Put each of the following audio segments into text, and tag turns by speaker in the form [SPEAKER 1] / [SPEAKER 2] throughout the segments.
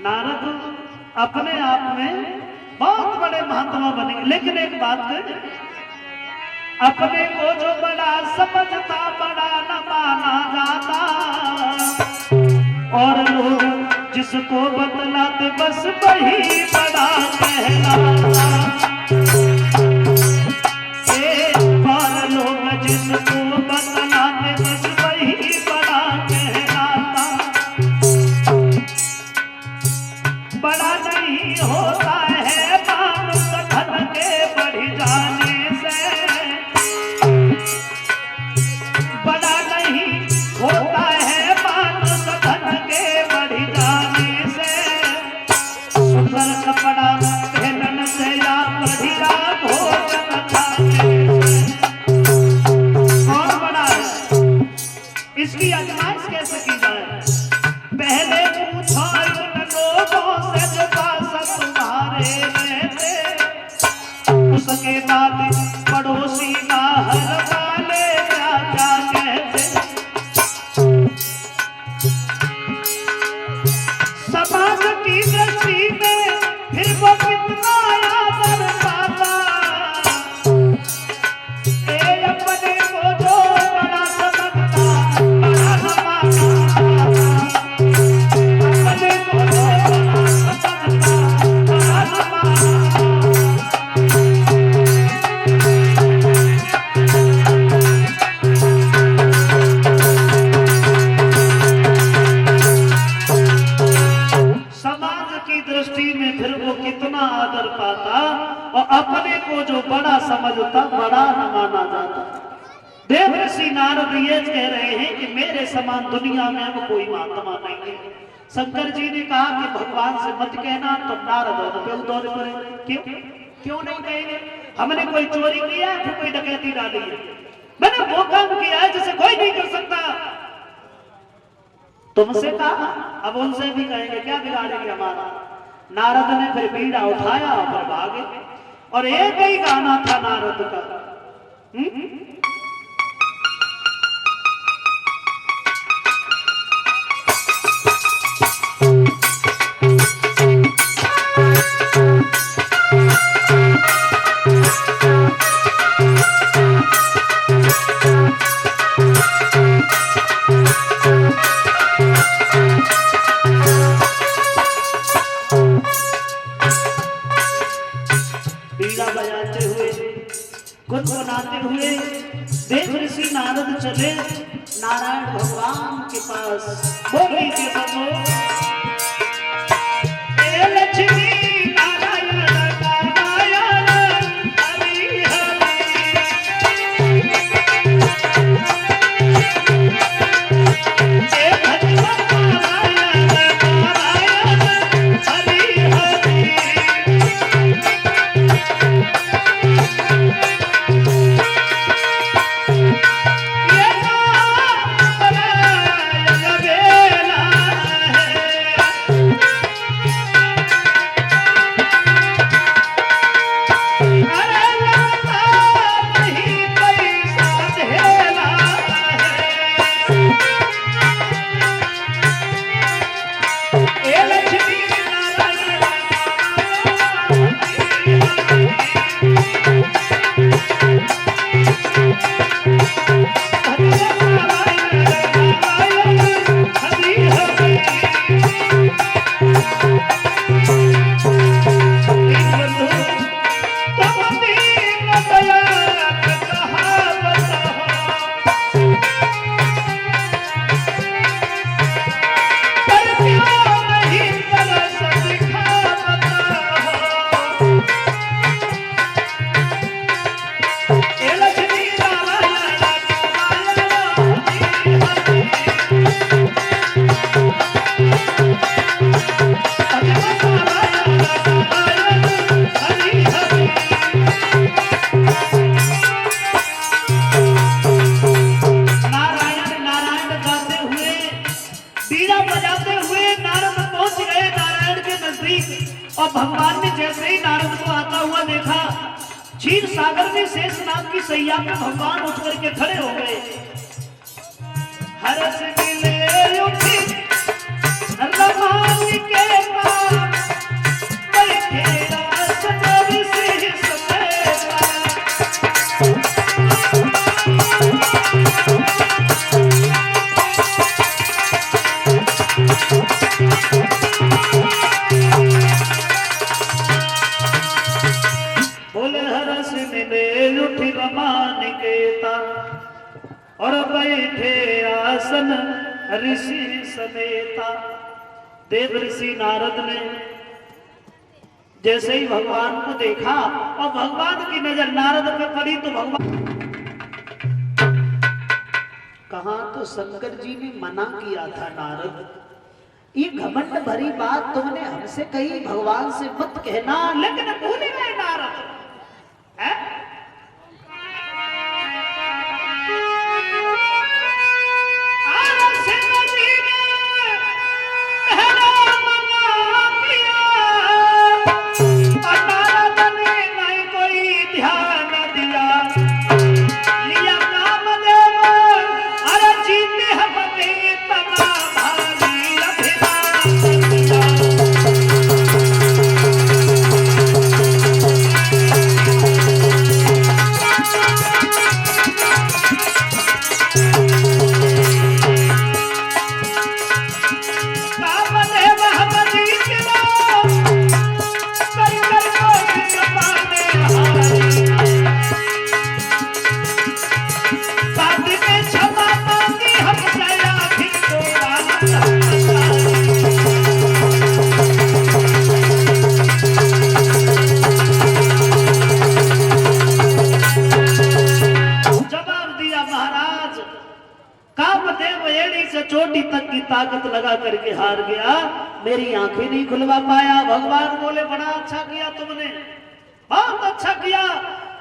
[SPEAKER 1] नारद अपने आप में बहुत बड़े महात्मा बने, लेकिन एक बात है, अपने को जो बड़ा समझता बड़ा न माना जाता, और लोग जिसको बतलाते बस वही बड़ा कहलाता। और लोग जिसको बतलाते बस वही बड़ा कहलाता। बड़ा नहीं होता है मानुष धन के बढ़ जाने से, बड़ा नहीं होता है मानुष धन के बढ़ जाने से। सुंदर कपड़ा पहनन से या बढ़िया भोजन खाने से। कौन बड़ा है? इसकी आजमाइश कैसे की जाए? पहले पूछा उन लोगों से जो पास तुम्हारे में थे, उसके बाद पड़ोसी बाहर वाले क्या क्या कहते। समाज की दृष्टि में फिर वो कितना आदर पाता। अपने को जो बड़ा समझता बड़ा न माना, अपने को जो बड़ा समझता बड़ा न माना। समाज की दृष्टि में फिर वो कितना आदर पाता, और अपने को जो बड़ा समझता बड़ा न माना जाता। देव ऋषि नारद ये कह रहे हैं कि मेरे समान दुनिया में अब कोई महात्मा नहीं है। शंकर जी ने कहा कि भगवान से मत कहना, तो नारद पे दौड़ पड़े। क्यों नहीं कहेंगे? हमने कोई चोरी किया फिर कोई डकैती डाली है, मैंने वो काम किया है जिसे कोई नहीं कर सकता। तुमसे कहा, अब उनसे भी कहेंगे, क्या बिगाड़ेंगे हमारा। नारद ने फिर बीड़ा उठाया और भागे, और एक ही गाना था नारद का। बजाते हुए गुनगुनाते हुए देव ऋषि नारद चले नारायण भगवान के पास। बोली के बनो लक्ष्मी नारायण नारायण हरि हरि। और भगवान ने जैसे ही नारद को आता हुआ देखा, क्षीर सागर में शेषनाग की सैया पे भगवान उठ करके खड़े हो गए। हर्ष मिले उठी रमान के बोले हरस मिले उठी रमा निकेता और बैठे आसन ऋषि समेता। देव ऋषि नारद ने जैसे ही भगवान को देखा और भगवान की नजर नारद पे पड़ी तो भगवान कहा तो शंकर जी ने मना किया था नारद, ये घमंड भरी बात तुमने हमसे कही, भगवान से मत कहना। लेकिन भूल गए नारद है? चोटी तक की ताकत लगा करके हार गया, मेरी आंखें नहीं खुलवा पाया। भगवान बोले बड़ा अच्छा किया तुमने, बहुत अच्छा किया,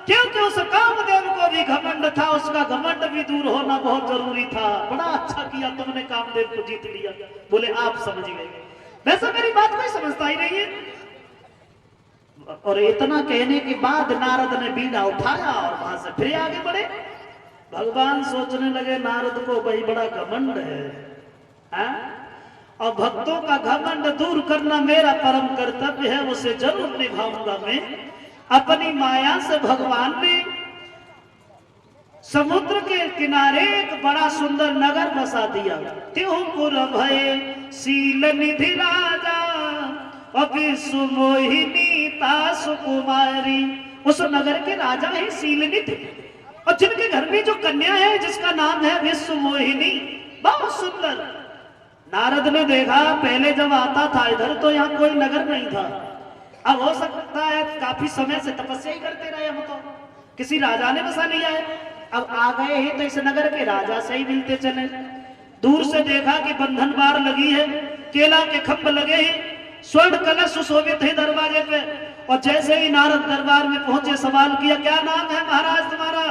[SPEAKER 1] क्योंकि उस कामदेव को भी घमंड था, उसका घमंड भी दूर होना बहुत जरूरी था। बड़ा अच्छा किया तुमने, कामदेव को जीत लिया। बोले आप समझ गए, वैसे मेरी बात कोई समझता ही नहीं है। और इतना कहने के बाद नारद ने बीड़ा उठाया और वहां से फिर आगे बढ़े। भगवान सोचने लगे नारद को भाई बड़ा घमंड है, और भक्तों का घमंड दूर करना मेरा परम कर्तव्य है, उसे जरूर निभाऊंगा मैं। अपनी माया से भगवान ने समुद्र के किनारे एक बड़ा सुंदर नगर बसा दिया। त्योपुर भय शील निधि राजा विश्व मोहिनी तासु कुमारी। उस नगर के राजा है शीलनिधि, और जिनके घर में जो कन्या है जिसका नाम है विश्व मोहिनी, बहुत सुंदर। नारद ने देखा पहले जब आता था इधर तो यहाँ कोई नगर नहीं था, अब हो सकता है काफी समय से तपस्या ही करते रहे हम, तो किसी राजा ने बसा लिया है। अब आ गए हैं तो इस नगर के राजा से ही मिलते चले। दूर से देखा कि बंधन बार लगी है, केला के खंभ लगे हैं, स्वर्ण कलश सुशोभित है दरवाजे पे। और जैसे ही नारद दरबार में पहुंचे सवाल किया क्या नाम है महाराज तुम्हारा?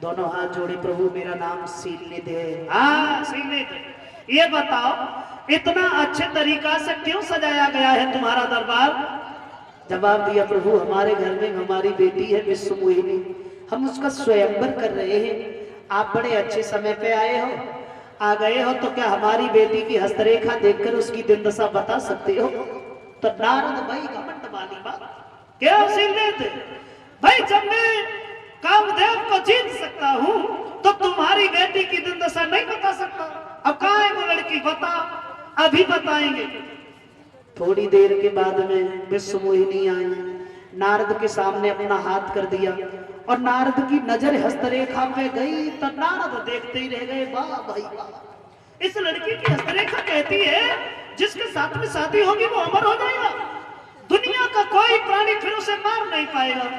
[SPEAKER 1] दोनों हाथ जोड़े, प्रभु मेरा नाम शीलनिधि है। हाँ शीलनिधि, ये बताओ इतना अच्छे तरीका से क्यों सजाया गया है तुम्हारा दरबार? जवाब दिया प्रभु हमारे घर में हमारी बेटी है विश्व मोहिनी, हम उसका स्वयंवर कर रहे हैं। आप बड़े अच्छे समय पे आ गए हो, तो क्या हमारी बेटी की हस्तरेखा देखकर उसकी दिन दशा बता सकते हो? तो नारद भाई घमंड वाली बात क्या शीलनिधि भाई, जब मैं कामदेव को जीत सकता हूँ तो तुम्हारी बेटी की दिन दशा नहीं बता सकता? अब कहाँ है वो लड़की, बता, अभी बताएंगे। थोड़ी देर के बाद में विश्व मोहिनी आई, नारद के सामने अपना हाथ कर दिया और नारद की नजर हस्तरेखा पे गई तो नारद देखते ही रह गए। वाह भाई वाह, इस लड़की की हस्तरेखा कहती है जिसके साथ में शादी होगी वो अमर हो जाएगा, दुनिया का कोई प्राणी फिर उसे मार नहीं पाएगा।